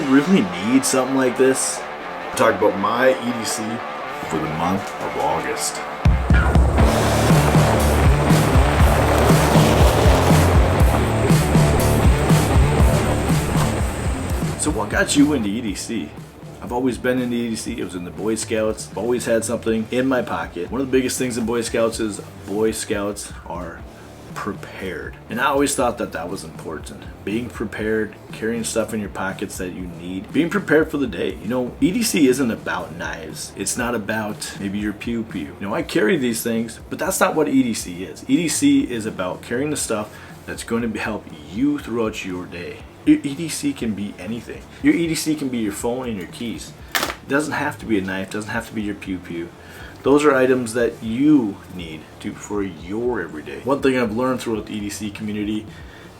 really need something like this? Talk about my EDC for the month of August. So what got you into EDC? I've always been into EDC. It was in the Boy Scouts. I've always had something in my pocket. One of the biggest things in Boy Scouts is Boy Scouts are prepared. And I always thought that that was important. Being prepared, carrying stuff in your pockets that you need, being prepared for the day. You know, EDC isn't about knives. It's not about maybe your pew-pew. You know, I carry these things, but that's not what EDC is. EDC is about carrying the stuff that's going to help you throughout your day. Your EDC can be anything. Your EDC can be your phone and your keys. It doesn't have to be a knife, doesn't have to be your pew-pew. Those are items that you need for your everyday. One thing I've learned throughout the EDC community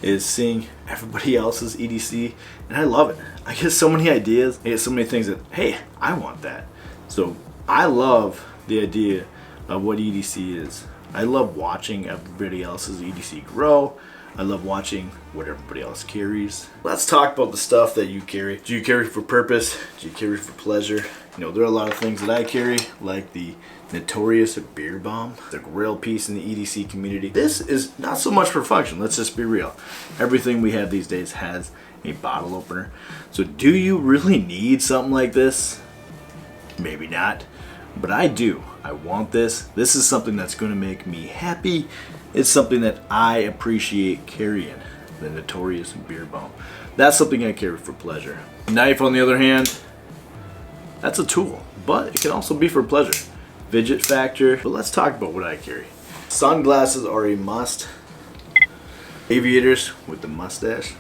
is seeing everybody else's EDC, and I love it. I get so many ideas, I get so many things that, hey, I want that. So I love the idea of what EDC is. I love watching everybody else's EDC grow. I love watching what everybody else carries. Let's talk about the stuff that you carry. Do you carry for purpose? Do you carry for pleasure? You know, there are a lot of things that I carry, like the notorious beer bomb. It's a real piece in the EDC community. This is not so much for function, let's just be real. Everything we have these days has a bottle opener. So do you really need something like this? Maybe not, but I do. I want this. This is something that's going to make me happy. It's something that I appreciate carrying, the notorious beer bomb. That's something I carry for pleasure. Knife, on the other hand, that's a tool, but it can also be for pleasure. Fidget factor, but let's talk about what I carry. Sunglasses are a must. Aviators with the mustache.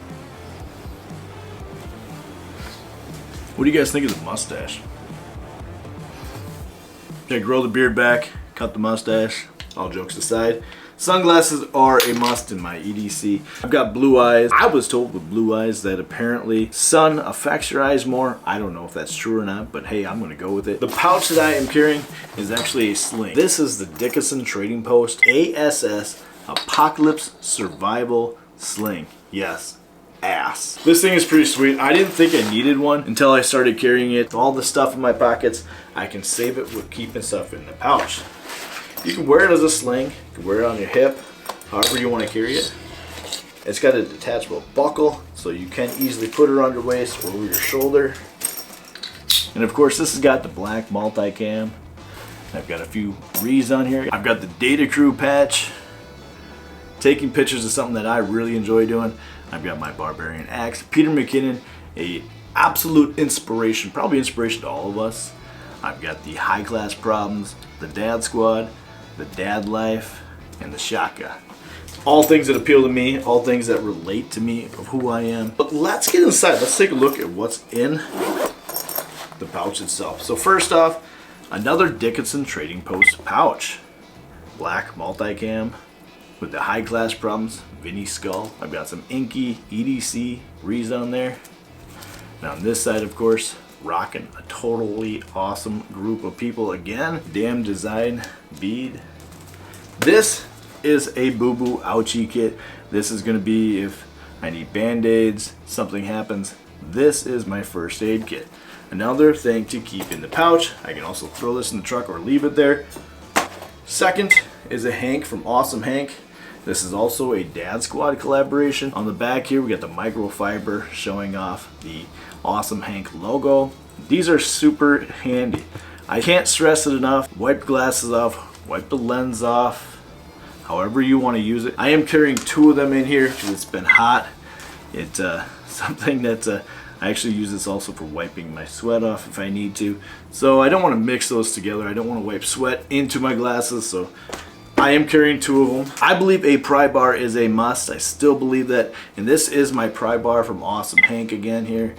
What do you guys think of the mustache? Should I grow the beard back, cut the mustache? All jokes aside, sunglasses are a must in my EDC. I've got blue eyes. I was told with blue eyes that apparently sun affects your eyes more. I don't know if that's true or not, but hey, I'm gonna go with it. The pouch that I am carrying is actually a sling. This is the Dickinson Trading Post ASS Apocalypse Survival Sling. Yes, ass. This thing is pretty sweet. I didn't think I needed one until I started carrying it. All the stuff in my pockets, I can save it with keeping stuff in the pouch. You can wear it as a sling, you can wear it on your hip, however you want to carry it. It's got a detachable buckle, so you can easily put it around your waist or over your shoulder. And of course, this has got the black multicam. I've got a few Rees on here. I've got the Data Crew patch. Taking pictures is something that I really enjoy doing. I've got my Barbarian axe. Peter McKinnon, a absolute inspiration, probably inspiration to all of us. I've got the High Class Problems, the Dad Squad, the Dad Life, and the Shaka. All things that appeal to me, all things that relate to me of who I am. But let's get inside. Let's take a look at what's in the pouch itself. So first off, another Dickinson Trading Post pouch. Black multicam with the High Class Problems, Vinny Skull. I've got some Inky EDC Rees on there. And on this side, of course, rocking a totally awesome group of people again. Damn Design bead. This is a boo-boo ouchie kit. This is gonna be if I need band-aids, something happens. This is my first aid kit. Another thing to keep in the pouch. I can also throw this in the truck or leave it there. Second is a Hank from Awesome Hank. This is also a Dad Squad collaboration. On the back here, we got the microfiber showing off the Awesome Hank logo. These are super handy. I can't stress it enough. Wipe glasses off, wipe the lens off, however you want to use it. I am carrying two of them in here because it's been hot. It's something that I actually use this also for wiping my sweat off if I need to. So I don't want to mix those together. I don't want to wipe sweat into my glasses, so I am carrying two of them. I believe a pry bar is a must. I still believe that. And this is my pry bar from Awesome Hank again here.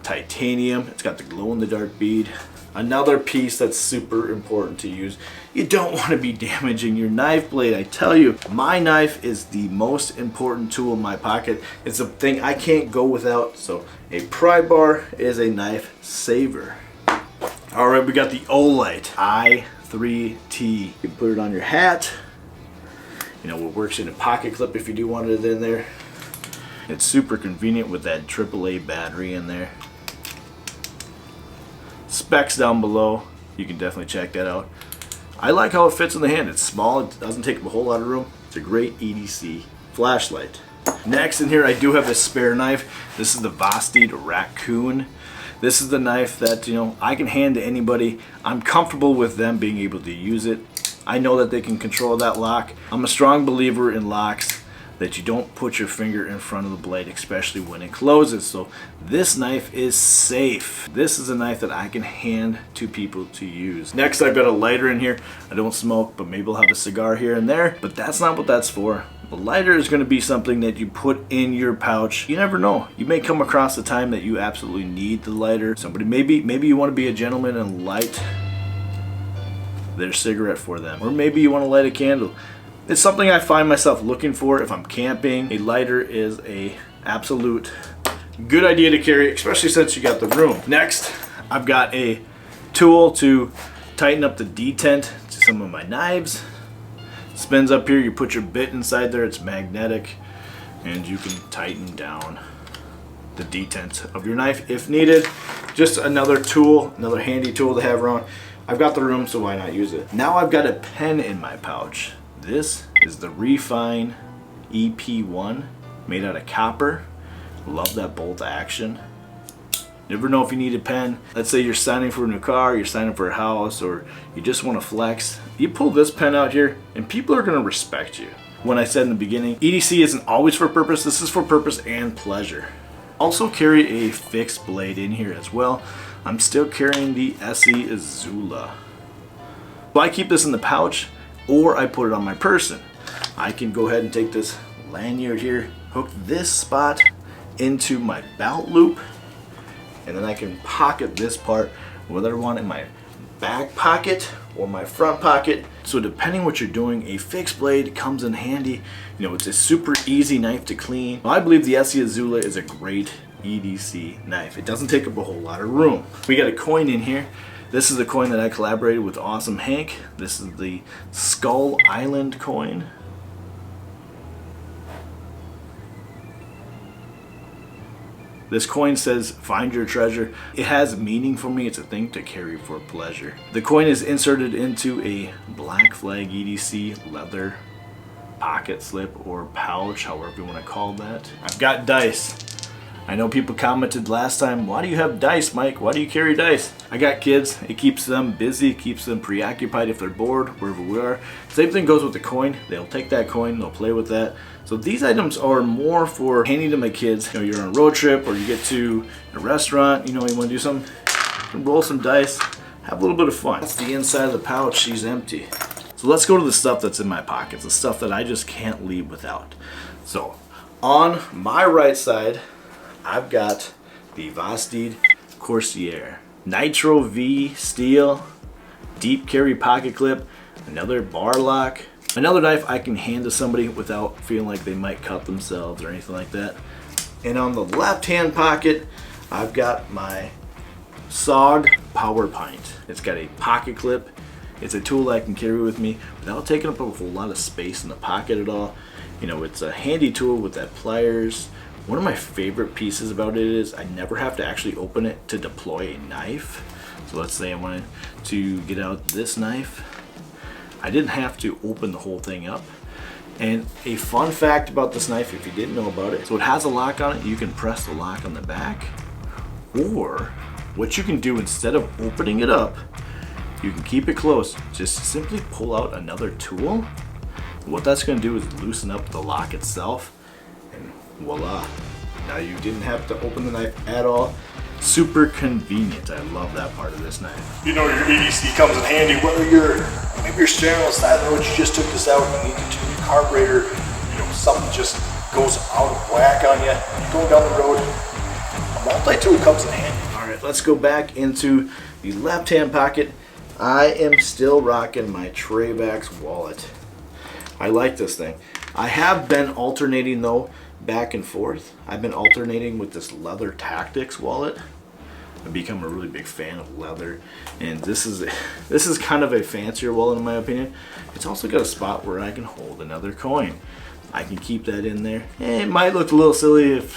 Titanium. It's got the glow-in-the-dark bead. Another piece that's super important to use. You don't want to be damaging your knife blade. I tell you, my knife is the most important tool in my pocket. It's a thing I can't go without. So a pry bar is a knife saver. All right, we got the Olight i3T. You can put it on your hat. You know, it works in a pocket clip if you do want it in there. It's super convenient with that AAA battery in there. specs down below. You can definitely check that out. I like how it fits in the hand. It's small, it doesn't take up a whole lot of room. It's a great EDC flashlight. Next in here I do have this spare knife. This is the Vastid Raccoon. This is the knife that, you know, I can hand to anybody. I'm comfortable with them being able to use it. I know that they can control that lock. I'm a strong believer in locks that you don't put your finger in front of the blade, especially when it closes. So this knife is safe. This is a knife that I can hand to people to use. Next, I've got a lighter in here. I don't smoke, but maybe I'll have a cigar here and there, but that's not what that's for. The lighter is going to be something that you put in your pouch. You never know. You may come across a time that you absolutely need the lighter. Somebody, maybe you want to be a gentleman and light their cigarette for them, or maybe you want to light a candle. It's something I find myself looking for if I'm camping. A lighter is a absolute good idea to carry, especially since you got the room. Next, I've got a tool to tighten up the detent to some of my knives. Spins up here, you put your bit inside there, it's magnetic, and you can tighten down the detent of your knife if needed. Just another tool, another handy tool to have around. I've got the room, so why not use it? Now I've got a pen in my pouch. This is the Refine EP1, made out of copper. Love that bolt action. Never know if you need a pen. Let's say you're signing for a new car, you're signing for a house, or you just want to flex. You pull this pen out here and people are going to respect you. When I said in the beginning, EDC isn't always for purpose, this is for purpose and pleasure. Also carry a fixed blade in here as well. I'm still carrying the EPIC EDC. So I keep this in the pouch, or I put it on my person. I can go ahead and take this lanyard here, hook this spot into my belt loop, and then I can pocket this part, whether I want it in my back pocket or my front pocket. So depending what you're doing, a fixed blade comes in handy. You know, it's a super easy knife to clean. I believe the EPIC EDC is a great EDC knife. It doesn't take up a whole lot of room. We got a coin in here. This is the coin that I collaborated with Awesome Hank. This is the Skull Island coin. This coin says, find your treasure. It has meaning for me. It's a thing to carry for pleasure. The coin is inserted into a Black Flag EDC leather pocket slip or pouch, however you want to call that. I've got dice. I know people commented last time, why do you have dice, Mike? Why do you carry dice? I got kids. It keeps them busy, keeps them preoccupied if they're bored, wherever we are. Same thing goes with the coin. They'll take that coin, they'll play with that. So these items are more for handing to my kids. You know, you're on a road trip or you get to a restaurant, you know, you want to do something, you can roll some dice, have a little bit of fun. That's the inside of the pouch. She's empty. So let's go to the stuff that's in my pockets, the stuff that I just can't leave without. So on my right side, I've got the Vastid Corsair Nitro V steel, deep carry pocket clip, another bar lock, another knife I can hand to somebody without feeling like they might cut themselves or anything like that. And on the left hand pocket, I've got my SOG Power Pint. It's got a pocket clip. It's a tool I can carry with me without taking up a whole lot of space in the pocket at all. You know, it's a handy tool with that pliers. One of my favorite pieces about it is I never have to actually open it to deploy a knife. So let's say I wanted to get out this knife. I didn't have to open the whole thing up. And a fun fact about this knife, if you didn't know about it, so it has a lock on it. You can press the lock on the back, or what you can do instead of opening it up, you can keep it closed. Just simply pull out another tool. What that's going to do is loosen up the lock itself, and voila. Now you didn't have to open the knife at all. Super convenient. I love that part of this knife. You know, your EDC comes in handy whether maybe you're staring on the side of the road, you just took this out and you need to tune your carburetor, you know, something just goes out of whack on you, going down the road. A multi-tool comes in handy. All right, let's go back into the left-hand pocket. I am still rocking my Trayvax wallet. I like this thing. I have been alternating though, back and forth. I've been alternating with this Leather Tactics wallet. I've become a really big fan of leather, and this is kind of a fancier wallet in my opinion. It's also got a spot where I can hold another coin. I can keep that in there. It might look a little silly if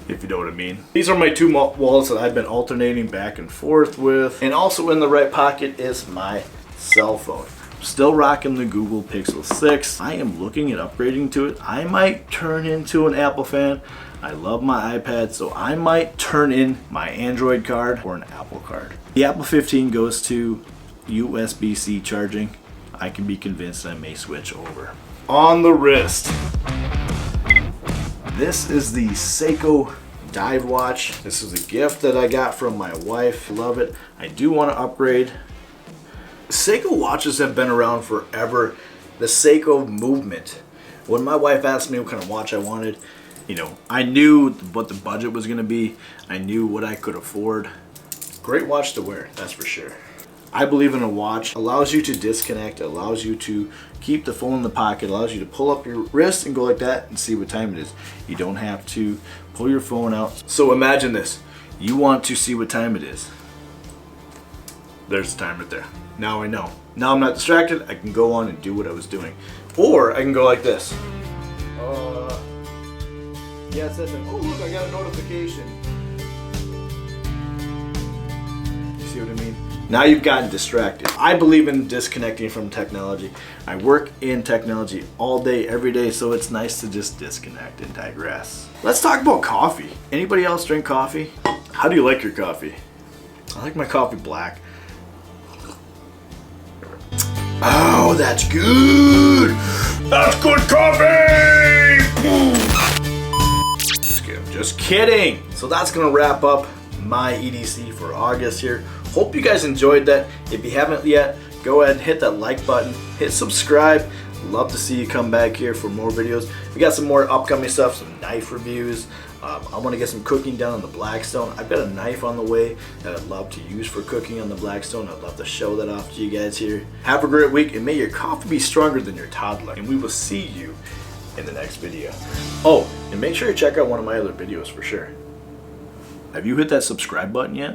if you know what I mean. These are my two wallets that I've been alternating back and forth with. And also in the right pocket is my cell phone. Still rocking the Google Pixel 6. I am looking at upgrading to it. I might turn into an Apple fan. I love my iPad, so I might turn in my Android card or an Apple card. The Apple 15 goes to USB-C charging. I can be convinced I may switch over. On the wrist, this is the Seiko dive watch. This is a gift that I got from my wife. Love it. I do want to upgrade. Seiko watches have been around forever. The Seiko movement. When my wife asked me what kind of watch I wanted, you know, I knew what the budget was going to be. I knew what I could afford. Great watch to wear, that's for sure. I believe in a watch. Allows you to disconnect, allows you to keep the phone in the pocket, allows you to pull up your wrist and go like that and see what time it is. You don't have to pull your phone out. So imagine this. You want to see what time it is. There's the time right there. Now I know. Now I'm not distracted. I can go on and do what I was doing. Or I can go like this. Yeah, it says, oh look, I got a notification. You see what I mean? Now you've gotten distracted. I believe in disconnecting from technology. I work in technology all day, every day, so it's nice to just disconnect and digress. Let's talk about coffee. Anybody else drink coffee? How do you like your coffee? I like my coffee black. Oh, that's good! That's good coffee! Just kidding! So that's gonna wrap up my EDC for August here. Hope you guys enjoyed that. If you haven't yet, go ahead and hit that like button, hit subscribe. Love to see you come back here for more videos. We got some more upcoming stuff, some knife reviews. I want to get some cooking done on the Blackstone. I've got a knife on the way that I'd love to use for cooking on the Blackstone. I'd love to show that off to you guys here. Have a great week, and may your coffee be stronger than your toddler. And we will see you in the next video. Oh, and make sure you check out one of my other videos for sure. Have you hit that subscribe button yet?